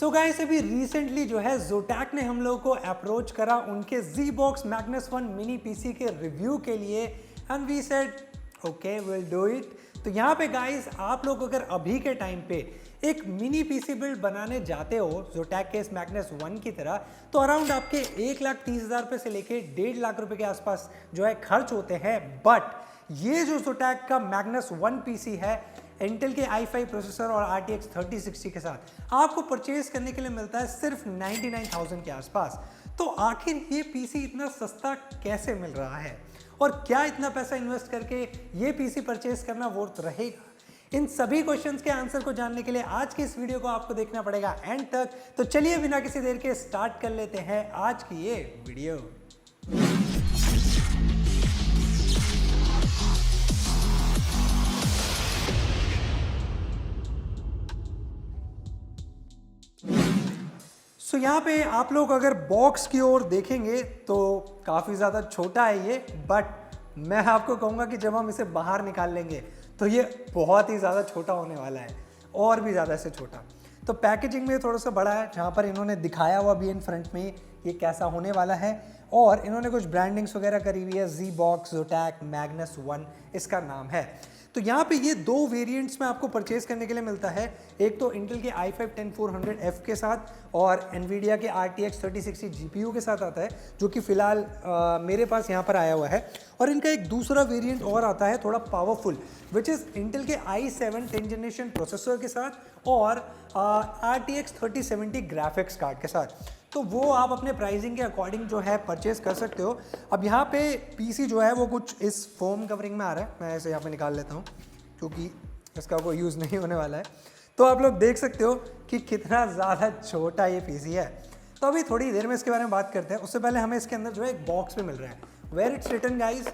So guys अभी recently जो है Zotac ने हम लोगों को अप्रोच करा उनके ZBox Magnus 1 मिनी पीसी के रिव्यू के लिए and we said okay will do it. तो यहाँ पे गाइस आप लोग अगर अभी के टाइम पे एक मिनी पीसी बिल्ड बनाने जाते हो Zotac के इस Magnus 1 की तरह, तो अराउंड आपके 1,30,000 रुपये से लेके 1.5 लाख रुपए के आसपास जो है खर्च होते हैं। बट ये जो Zotac का Magnus 1 पीसी है इंटेल के i5 प्रोसेसर और RTX 3060 के साथ आपको परचेज करने के लिए मिलता है सिर्फ 99,000 के आसपास। तो आखिर ये पीसी इतना सस्ता कैसे मिल रहा है और क्या इतना पैसा इन्वेस्ट करके ये पीसी परचेज करना वर्थ रहेगा? इन सभी क्वेश्चंस के आंसर को जानने के लिए आज की इस वीडियो को आपको देखना पड़ेगा एंड तक। तो चलिए बिना किसी देर के स्टार्ट कर लेते हैं आज की ये वीडियो। सो यहाँ पे आप लोग अगर बॉक्स की ओर देखेंगे तो काफ़ी ज़्यादा छोटा है ये, बट मैं आपको कहूँगा कि जब हम इसे बाहर निकाल लेंगे तो ये बहुत ही ज़्यादा छोटा होने वाला है, और भी ज़्यादा से छोटा। तो पैकेजिंग में थोड़ा सा बड़ा है, जहाँ पर इन्होंने दिखाया हुआ भी इन फ्रंट में ये कैसा होने वाला है, और इन्होंने कुछ ब्रांडिंग्स वगैरह करी हुई है। ZBox Zotac Magnus 1 इसका नाम है। तो यहाँ पे ये दो वेरिएंट्स में आपको परचेज करने के लिए मिलता है। एक तो इंटेल के i5 10400F के साथ और NVIDIA के RTX 3060 GPU के साथ आता है, जो कि फिलहाल मेरे पास यहाँ पर आया हुआ है। और इनका एक दूसरा वेरिएंट और आता है थोड़ा पावरफुल, विच इज़ इंटेल के i7 10th जनरेशन प्रोसेसर के साथ और RTX 3070 ग्राफिक्स कार्ड के साथ। तो वो आप अपने प्राइसिंग के अकॉर्डिंग जो है परचेज कर सकते हो। अब यहाँ पे पीसी जो है वो कुछ इस फोम कवरिंग में आ रहा है, मैं इसे यहाँ पे निकाल लेता हूँ क्योंकि इसका कोई यूज़ नहीं होने वाला है। तो आप लोग देख सकते हो कि कितना ज़्यादा छोटा ये पीसी है। तो अभी थोड़ी देर में इसके बारे में बात करते हैं। उससे पहले हमें इसके अंदर जो है एक बॉक्स में मिल रहा है, where it's written guys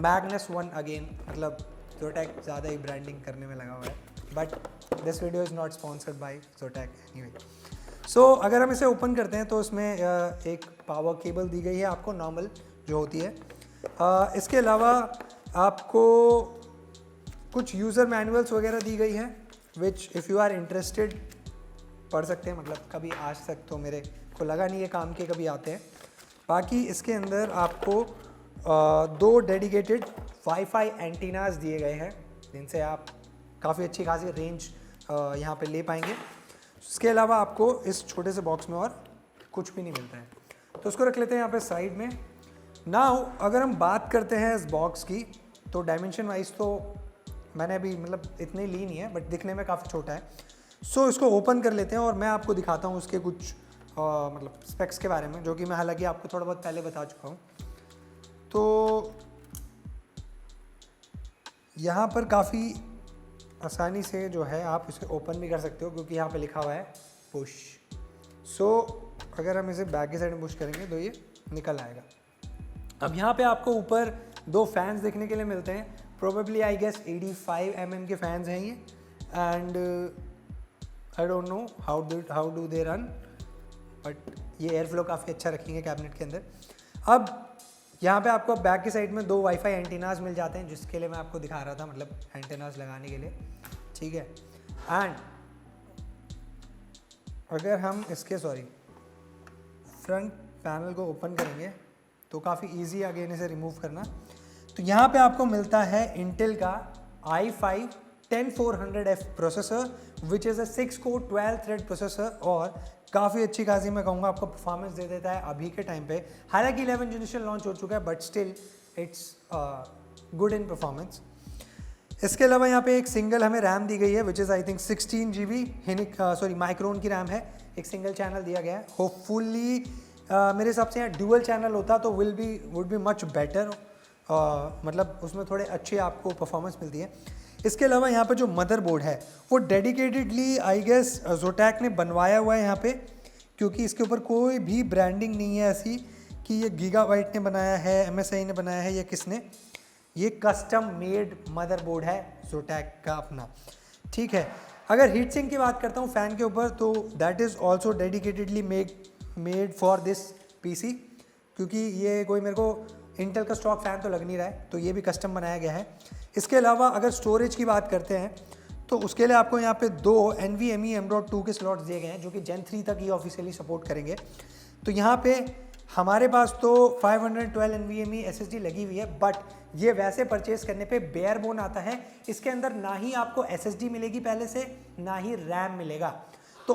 Magnus 1 again, मतलब Zotac ज़्यादा ही ब्रांडिंग करने में लगा हुआ है। But this video is not sponsored by Zotac anyway. So अगर हम इसे ओपन करते हैं तो इसमें एक पावर केबल दी गई है आपको, नॉर्मल जो होती है। इसके अलावा आपको कुछ यूज़र मैनुअल्स वगैरह दी गई है, विच इफ़ यू आर इंटरेस्टेड पढ़ सकते हैं। मतलब कभी आज तक तो मेरे को लगा नहीं ये काम के कभी आते हैं। बाकी इसके अंदर आपको दो डेडिकेटेड वाईफाई एंटीनास दिए गए हैं, जिनसे आप काफ़ी अच्छी खासी रेंज यहाँ पे ले पाएंगे। इसके अलावा आपको इस छोटे से बॉक्स में और कुछ भी नहीं मिलता है, तो उसको रख लेते हैं यहाँ पे साइड में। नाउ अगर हम बात करते हैं इस बॉक्स की, तो डायमेंशन वाइज तो मैंने अभी मतलब इतनी ली नहीं है, बट दिखने में काफ़ी छोटा है। सो इसको ओपन कर लेते हैं और मैं आपको दिखाता हूँ उसके कुछ मतलब स्पेक्स के बारे में, जो कि मैं हालांकि आपको थोड़ा बहुत पहले बता चुका हूँ। तो यहाँ पर काफ़ी आसानी से जो है आप इसे ओपन भी कर सकते हो, क्योंकि यहाँ पे लिखा हुआ है पुश। सो अगर हम इसे बैक की साइड में पुश करेंगे तो ये निकल आएगा। अब यहाँ पे आपको ऊपर दो फैंस देखने के लिए मिलते हैं, प्रोबेबली आई गेस 85 mm के फैंस हैं ये, and I don't know how do they run, but ये एयर फ्लो काफ़ी अच्छा रखेंगे कैबिनेट के अंदर। अब यहाँ पे आपको बैक की साइड में दो वाईफाई एंटीनास मिल जाते हैं, जिसके लिए मैं आपको दिखा रहा था, मतलब एंटीनास लगाने के लिए, ठीक है। एंड अगर हम इसके फ्रंट पैनल को ओपन करेंगे तो काफ़ी इजी है अगेन इसे रिमूव करना। तो यहाँ पे आपको मिलता है इंटेल का i5 10400F processor, which is a 6 core 12 thread processor, और काफ़ी अच्छी खासी मैं कहूँगा आपको परफॉर्मेंस दे देता है अभी के टाइम पे। हालांकि 11th जनरेशन लॉन्च हो चुका है, but still it's good in performance. इसके अलावा यहाँ पे एक सिंगल हमें रैम दी गई है, which is I think 16 GB micron की रैम है। एक सिंगल चैनल दिया गया है। होपफुली मेरे हिसाब से यहाँ ड्यूअल चैनल होता तो वुड बी मच बेटर, मतलब उसमें थोड़े अच्छी आपको परफॉर्मेंस मिलती है। इसके अलावा यहाँ पे जो मदरबोर्ड है वो डेडिकेटेडली आई गेस Zotac ने बनवाया हुआ है यहाँ पे, क्योंकि इसके ऊपर कोई भी ब्रांडिंग नहीं है ऐसी कि ये गीगाबाइट ने बनाया है, MSI ने बनाया है या किसने। ये कस्टम मेड मदरबोर्ड है Zotac का अपना, ठीक है। अगर हीट सिंक की बात करता हूँ फ़ैन के ऊपर, तो that is also dedicatedly made for this PC, क्योंकि ये कोई मेरे को इंटेल का स्टॉक फ़ैन तो लग नहीं रहा है, तो ये भी कस्टम बनाया गया है। इसके अलावा अगर स्टोरेज की बात करते हैं तो उसके लिए आपको यहाँ पे दो NVMe M.2 के स्लॉट्स दिए गए हैं जो कि Gen 3 तक ही ऑफिशियली सपोर्ट करेंगे। तो यहाँ पे हमारे पास तो 512 NVMe SSD लगी हुई है, बट ये वैसे परचेस करने पे बेयर बोन आता है। इसके अंदर ना ही आपको SSD मिलेगी पहले से, ना ही रैम मिलेगा, तो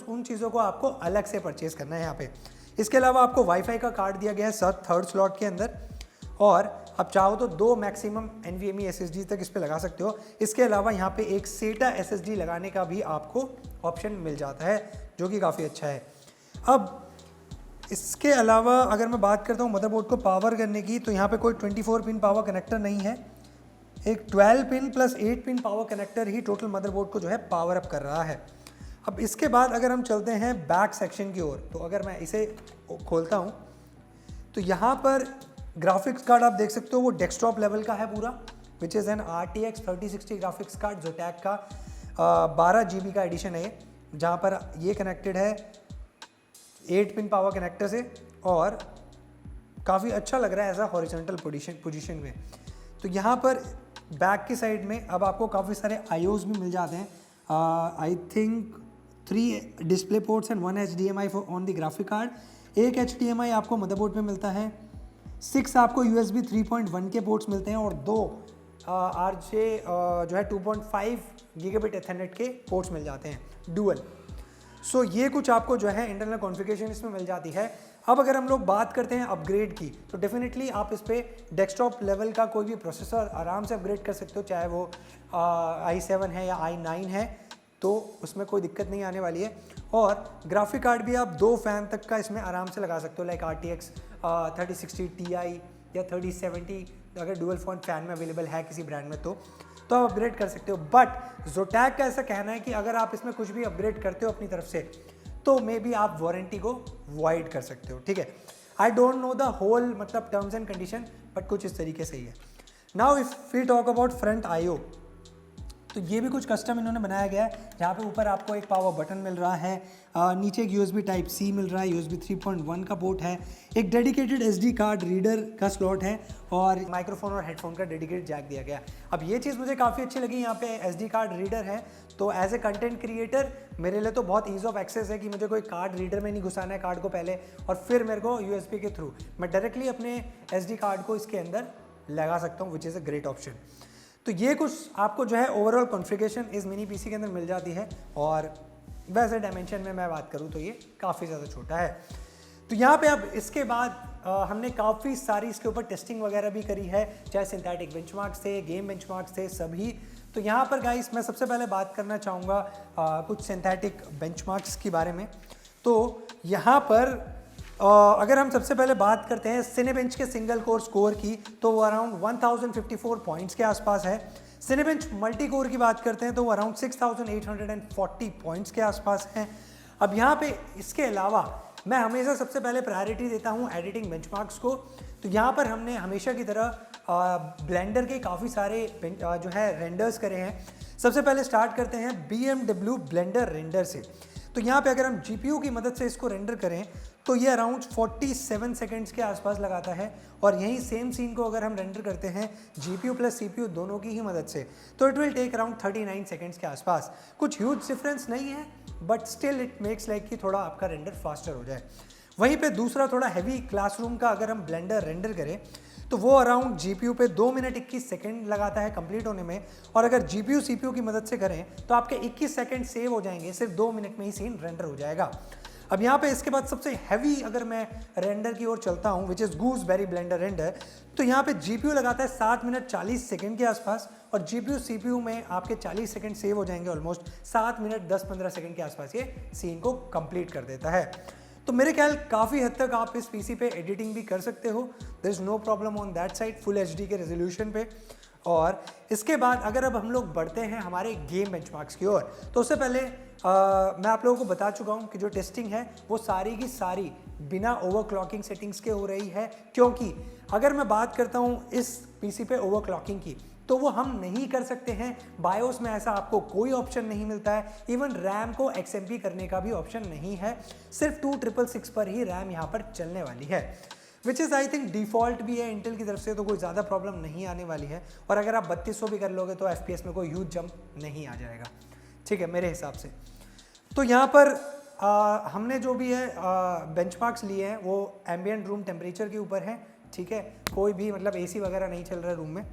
उन चीज़ों को आपको अलग से परचेस करना है यहाँ पे। इसके अलावा आपको वाईफाई का कार्ड दिया गया है थर्ड स्लॉट के अंदर, और आप चाहो तो 2 मैक्सिमम NVMe SSD तक इस पर लगा सकते हो। इसके अलावा यहाँ पे एक SATA SSD लगाने का भी आपको ऑप्शन मिल जाता है, जो कि काफ़ी अच्छा है। अब इसके अलावा अगर मैं बात करता हूँ मदरबोर्ड को पावर करने की, तो यहाँ पे कोई 24 पिन पावर कनेक्टर नहीं है। एक 12 pin plus 8 pin power connector ही टोटल मदरबोर्ड को जो है पावर अप कर रहा है। अब इसके बाद अगर हम चलते हैं बैक सेक्शन की ओर, तो अगर मैं इसे खोलता हूँ तो यहाँ पर ग्राफिक्स कार्ड आप देख सकते हो, वो डेस्कटॉप लेवल का है पूरा, which is an RTX 3060 graphics card Zotac का 12 GB का एडिशन है ये, जहाँ पर ये कनेक्टेड है 8 पिन पावर कनेक्टर से, और काफ़ी अच्छा लग रहा है ऐसा हॉरिजॉन्टल पोजीशन में। तो यहाँ पर बैक की साइड में अब आपको काफ़ी सारे IOs भी मिल जाते हैं। I think 3 display ports and 1 HDMI on the graphic card, 1 HDMI आपको मदरबोर्ड में मिलता है, 6 आपको USB 3.1 के पोर्ट्स मिलते हैं, और 2 RJ जो है 2.5 गीगाबिट एथरनेट के पोर्ट्स मिल जाते हैं डुअल। सो ये कुछ आपको जो है इंटरनल कॉन्फ़िगरेशन इसमें मिल जाती है। अब अगर हम लोग बात करते हैं अपग्रेड की, तो डेफिनेटली आप इस पर डेस्कटॉप लेवल का कोई भी प्रोसेसर आराम से अपग्रेड कर सकते हो, चाहे वो i7 है या i9 है, तो उसमें कोई दिक्कत नहीं आने वाली है। और ग्राफिक कार्ड भी आप 2 फैन तक का इसमें आराम से लगा सकते हो, लाइक RTX 3060 Ti या 3070, अगर डुअल फॉन्ट फैन में अवेलेबल है किसी ब्रांड में तो आप अपग्रेड कर सकते हो। बट जोटैक का ऐसा कहना है कि अगर आप इसमें कुछ भी अपग्रेड करते हो अपनी तरफ से, तो मे बी आप वारंटी को वॉइड कर सकते हो, ठीक है। I don't know the whole मतलब टर्म्स एंड कंडीशन, बट कुछ इस तरीके से ही है। Now if we talk about front IO, तो ये भी कुछ कस्टम इन्होंने बनाया गया है, जहाँ पे ऊपर आपको एक पावर बटन मिल रहा है, नीचे एक USB Type-C मिल रहा है, USB 3.1 का पोर्ट है, एक डेडिकेटेड SD कार्ड रीडर का स्लॉट है, और माइक्रोफोन और हेडफोन का डेडिकेटेड जैक दिया गया। अब ये चीज़ मुझे काफ़ी अच्छी लगी, यहाँ पे SD कार्ड रीडर है, तो एज ए कंटेंट क्रिएटर मेरे लिए तो बहुत ईज ऑफ एक्सेस है कि मुझे कोई कार्ड रीडर में नहीं घुसाना है कार्ड को पहले, और फिर मेरे को USB के थ्रू मैं डायरेक्टली अपने SD कार्ड को इसके अंदर लगा सकता हूँ, which is a great option. तो ये कुछ आपको जो है ओवरऑल कॉन्फ़िगरेशन इस मिनी PC के अंदर मिल जाती है, और वैसे डायमेंशन में मैं बात करूँ तो ये काफ़ी ज़्यादा छोटा है। तो यहाँ पे अब इसके बाद हमने काफ़ी सारी इसके ऊपर टेस्टिंग वगैरह भी करी है, चाहे सिंथेटिक बेंचमार्क्स थे, गेम बेंचमार्क्स थे, सभी। तो यहाँ पर गाइस मैं सबसे पहले बात करना चाहूँगा कुछ सिंथेटिक बेंचमार्क्स के बारे में। तो यहाँ पर अगर हम सबसे पहले बात करते हैं सिनेबेंच के सिंगल कोर स्कोर की, तो वो अराउंड 1054 पॉइंट्स के आसपास है। सिनेबेंच मल्टी कोर की बात करते हैं तो वो अराउंड 6840 पॉइंट्स के आसपास हैं। अब यहाँ पे इसके अलावा मैं हमेशा सबसे पहले प्रायोरिटी देता हूँ एडिटिंग बेंचमार्क्स को। तो यहाँ पर हमने हमेशा की तरह ब्लेंडर के काफ़ी सारे जो है रेंडर्स करे हैं। सबसे पहले स्टार्ट करते हैं BMW ब्लेंडर रेंडर से। तो यहाँ पे अगर हम GPU की मदद से इसको रेंडर करें तो ये अराउंड 47 सेकंड्स के आसपास लगाता है, और यही सेम सीन को अगर हम रेंडर करते हैं GPU प्लस CPU दोनों की ही मदद से तो it will take around 39 seconds के आसपास। कुछ ह्यूज डिफरेंस नहीं है, but still it makes like कि थोड़ा आपका रेंडर फास्टर हो जाए। वहीं पे दूसरा थोड़ा हैवी क्लासरूम का अगर हम ब्लेंडर रेंडर करें तो वो अराउंड GPU पे 2 मिनट 21 सेकंड लगाता है कंप्लीट होने में, और अगर GPU CPU की मदद से करें तो आपके 21 सेकंड सेव हो जाएंगे, सिर्फ 2 मिनट में ही सीन रेंडर हो जाएगा। अब यहाँ पे इसके बाद सबसे हैवी अगर मैं रेंडर की ओर चलता हूँ, which is gooseberry blender render, तो यहाँ पे GPU लगाता है 7 मिनट 40 सेकंड के आसपास, और GPU CPU में आपके 40 सेकंड सेव हो जाएंगे, ऑलमोस्ट 7 मिनट 10-15 सेकंड के आसपास ये सीन को कंप्लीट कर देता है। तो मेरे ख्याल काफ़ी हद तक आप इस PC पे एडिटिंग भी कर सकते हो, there is no problem on that side, full HD के रेजोल्यूशन पे। और इसके बाद अगर अब हम लोग बढ़ते हैं हमारे गेम बेंचमार्क्स की ओर, तो उससे पहले मैं आप लोगों को बता चुका हूँ कि जो टेस्टिंग है वो सारी की सारी बिना ओवरक्लॉकिंग सेटिंग्स के हो रही है, क्योंकि अगर मैं बात करता हूँ इस PC पे ओवरक्लॉकिंग की तो वो हम नहीं कर सकते हैं। बायोस में ऐसा आपको कोई ऑप्शन नहीं मिलता है, इवन रैम को XMP करने का भी ऑप्शन नहीं है, सिर्फ 2666 पर ही रैम यहाँ पर चलने वाली है। Which is I think default भी है इंटेल की तरफ से, तो कोई ज़्यादा प्रॉब्लम नहीं आने वाली है। और अगर आप 3200 भी कर लोगे तो FPS में कोई ह्यूज जंप नहीं आ जाएगा, ठीक है मेरे हिसाब से। तो यहाँ पर हमने जो भी है बेंचमार्क्स लिए हैं वो एम्बिएंट रूम टेम्परेचर के ऊपर है, ठीक है, कोई भी मतलब AC वगैरह नहीं चल रहा है रूम में,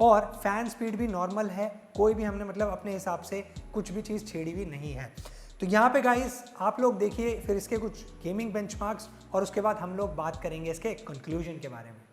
और फैन स्पीड भी नॉर्मल है, कोई भी हमने मतलब अपने हिसाब से कुछ भी चीज़ छेड़ी हुई नहीं है। तो यहाँ पे गाइस आप लोग देखिए फिर इसके कुछ गेमिंग बेंचमार्क्स, और उसके बाद हम लोग बात करेंगे इसके कंक्लूजन के बारे में।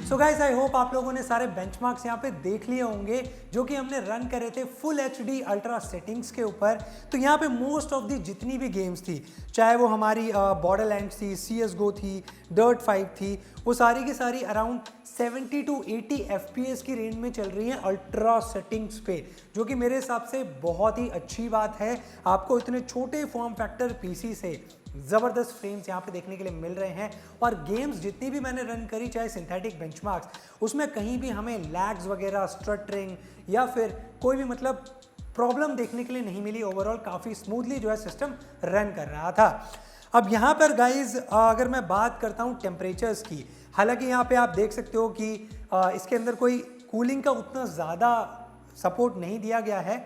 सो गाइस आई होप आप लोगों ने सारे बेंचमार्क्स यहाँ पे देख लिए होंगे जो कि हमने रन करे थे फुल HD अल्ट्रा सेटिंग्स के ऊपर। तो यहाँ पे मोस्ट ऑफ दी जितनी भी गेम्स थी, चाहे वो हमारी बॉर्डरलैंड्स थी, CSGO थी, Dirt 5 थी, वो सारी की सारी अराउंड 70 to 80 FPS की रेंज में चल रही हैं अल्ट्रा सेटिंग्स पे, जो कि मेरे हिसाब से बहुत ही अच्छी बात है। आपको इतने छोटे फॉर्म फैक्टर PC से ज़बरदस्त फ्रेम्स यहाँ पे देखने के लिए मिल रहे हैं। और गेम्स जितनी भी मैंने रन करी, चाहे सिंथेटिक बेंचमार्क्स, उसमें कहीं भी हमें लैग्स वगैरह, स्ट्रटरिंग या फिर कोई भी मतलब प्रॉब्लम देखने के लिए नहीं मिली। ओवरऑल काफ़ी स्मूथली जो है सिस्टम रन कर रहा था। अब यहाँ पर गाइज अगर मैं बात करता हूँ टेम्परेचर्स की, हालांकि यहाँ पे आप देख सकते हो कि इसके अंदर कोई कूलिंग का उतना ज़्यादा सपोर्ट नहीं दिया गया है।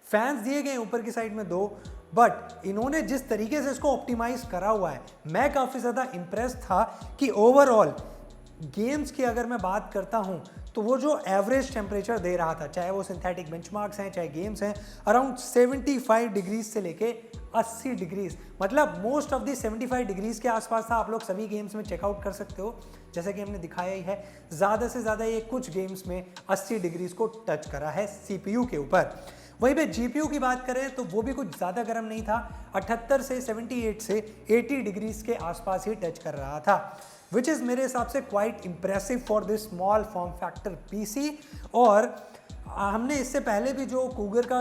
फैंस दिए गए ऊपर की साइड में 2, बट इन्होंने जिस तरीके से इसको ऑप्टिमाइज करा हुआ है, मैं काफ़ी ज़्यादा इम्प्रेस था कि ओवरऑल गेम्स की अगर मैं बात करता हूं तो वो जो एवरेज टेम्परेचर दे रहा था, चाहे वो सिंथेटिक बेंचमार्क्स हैं चाहे गेम्स हैं, अराउंड 75 डिग्रीज से लेके 80 डिग्रीज, मतलब मोस्ट ऑफ दी 75 डिग्रीज के आसपास था। आप लोग सभी गेम्स में चेकआउट कर सकते हो, जैसा कि हमने दिखाया ही है। ज़्यादा से ज़्यादा ये कुछ गेम्स में 80 डिग्रीज को टच करा है CPU के ऊपर। वहीं पे GPU की बात करें तो वो भी कुछ ज़्यादा गर्म नहीं था, 78 से 78 से 80 डिग्रीज के आसपास ही टच कर रहा था, विच इज़ मेरे हिसाब से quite impressive for this small form factor PC। और हमने इससे पहले भी जो कूगर का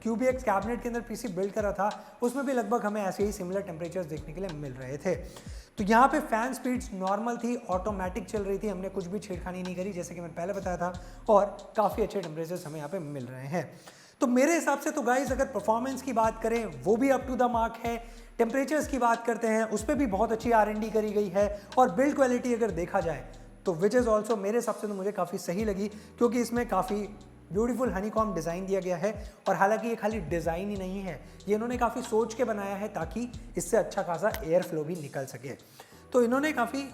QBX कैबिनेट के अंदर PC बिल्ड करा था, उसमें भी लगभग हमें ऐसे ही सिमिलर टेम्परेचर्स देखने के लिए मिल रहे थे। तो यहाँ पे फैन स्पीड्स नॉर्मल थी, ऑटोमेटिक चल रही थी, हमने कुछ भी छेड़खानी नहीं करी जैसे कि मैंने पहले बताया था, और काफ़ी अच्छे टेम्परेचर्स हमें यहाँ पे मिल रहे हैं। तो मेरे हिसाब से तो गाइज अगर परफॉर्मेंस की बात करें वो भी अप टू द मार्क है। टेम्परेचर्स की बात करते हैं उस पर भी बहुत अच्छी R&D करी गई है। और बिल्ड क्वालिटी अगर देखा जाए तो विच इज़ ऑल्सो मेरे हिसाब से तो मुझे काफ़ी सही लगी, क्योंकि इसमें काफ़ी ब्यूटीफुल हनीकॉम डिज़ाइन दिया गया है। और हालांकि ये खाली डिज़ाइन ही नहीं है, ये इन्होंने काफ़ी सोच के बनाया है ताकि इससे अच्छा खासा एयर फ्लो भी निकल सके। तो इन्होंने काफ़ी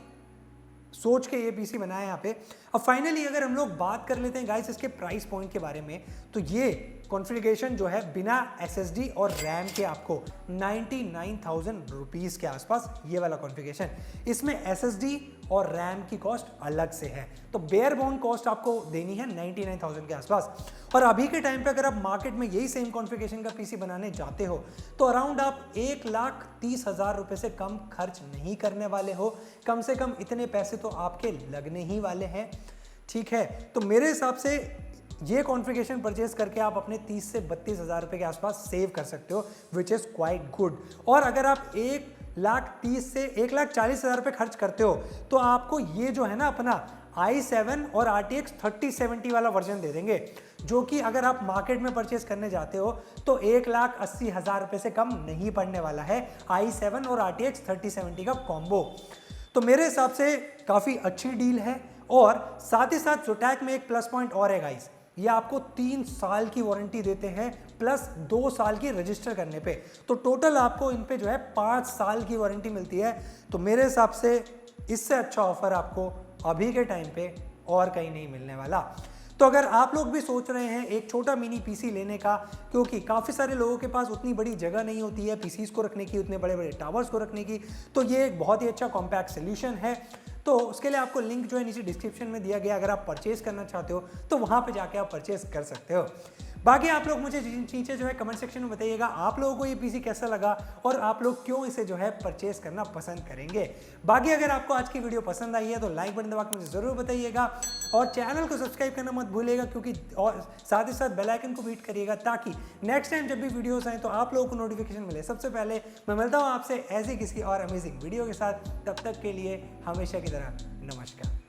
सोच के ये PC बनाया है यहाँ पे। अब फाइनली अगर हम लोग बात कर लेते हैं गाइस इसके प्राइस पॉइंट के बारे में, तो ये कॉन्फ़िगरेशन जो है बिना SSD और रैम के आपको 99,000 रुपीज़ के आसपास ये वाला कॉन्फ़िगरेशन। इसमें SSD और रैम की कॉस्ट अलग से है, तो बेयर बोन कॉस्ट आपको देनी है 99,000 के आसपास। और अभी के टाइम पे अगर आप मार्केट में यही सेम कॉन्फ़िगरेशन का पीसी बनाने जाते हो तो अराउंड आप 1,30,000 रुपए से कम खर्च नहीं करने वाले हो। कम से कम इतने पैसे तो आपके लगने ही वाले हैं, ठीक है। तो मेरे हिसाब से ये कॉन्फ़िगरेशन परचेज करके आप अपने 30 से 32,000 रुपए के आसपास सेव कर सकते हो, विच इज़ क्वाइट गुड। और अगर आप 1,30,000 से 1,40,000 रुपए खर्च करते हो तो आपको ये जो है ना अपना i7 और RTX 3070 वाला वर्जन दे देंगे, जो कि अगर आप मार्केट में परचेज करने जाते हो तो 1,80,000 रुपए से कम नहीं पड़ने वाला है i7 और RTX 3070 का कॉम्बो। तो मेरे हिसाब से काफ़ी अच्छी डील है। और साथ ही साथ Zotac में एक प्लस पॉइंट और है गाइस, ये आपको 3 साल की वारंटी देते हैं प्लस 2 साल की रजिस्टर करने पे, तो टोटल आपको इन पे जो है 5 साल की वारंटी मिलती है। तो मेरे हिसाब से इससे अच्छा ऑफर आपको अभी के टाइम पे और कहीं नहीं मिलने वाला। तो अगर आप लोग भी सोच रहे हैं एक छोटा मिनी पीसी लेने का, क्योंकि काफ़ी सारे लोगों के पास उतनी बड़ी जगह नहीं होती है पीसीज को रखने की, उतने बड़े बड़े टावर्स को रखने की, तो ये एक बहुत ही अच्छा कॉम्पैक्ट सोल्यूशन है। तो उसके लिए आपको लिंक जो है नीचे डिस्क्रिप्शन में दिया गया, अगर आप परचेज करना चाहते हो तो वहाँ पे जाके आप परचेज कर सकते हो। बाकी आप लोग मुझे नीचे जो है कमेंट सेक्शन में बताइएगा आप लोगों को ये पीसी कैसा लगा और आप लोग क्यों इसे जो है परचेज करना पसंद करेंगे। बाकी अगर आपको आज की वीडियो पसंद आई है तो लाइक बटन दबा के मुझे ज़रूर बताइएगा और चैनल को सब्सक्राइब करना मत भूलिएगा, क्योंकि और साथ ही साथ बेल आइकन को बीट करिएगा ताकि नेक्स्ट टाइम जब भी वीडियोस आए तो आप लोगों को नोटिफिकेशन मिले सबसे पहले। मैं मिलता हूँ आपसे ऐसे किसी और अमेजिंग वीडियो के साथ, तब तक के लिए हमेशा की तरह नमस्कार।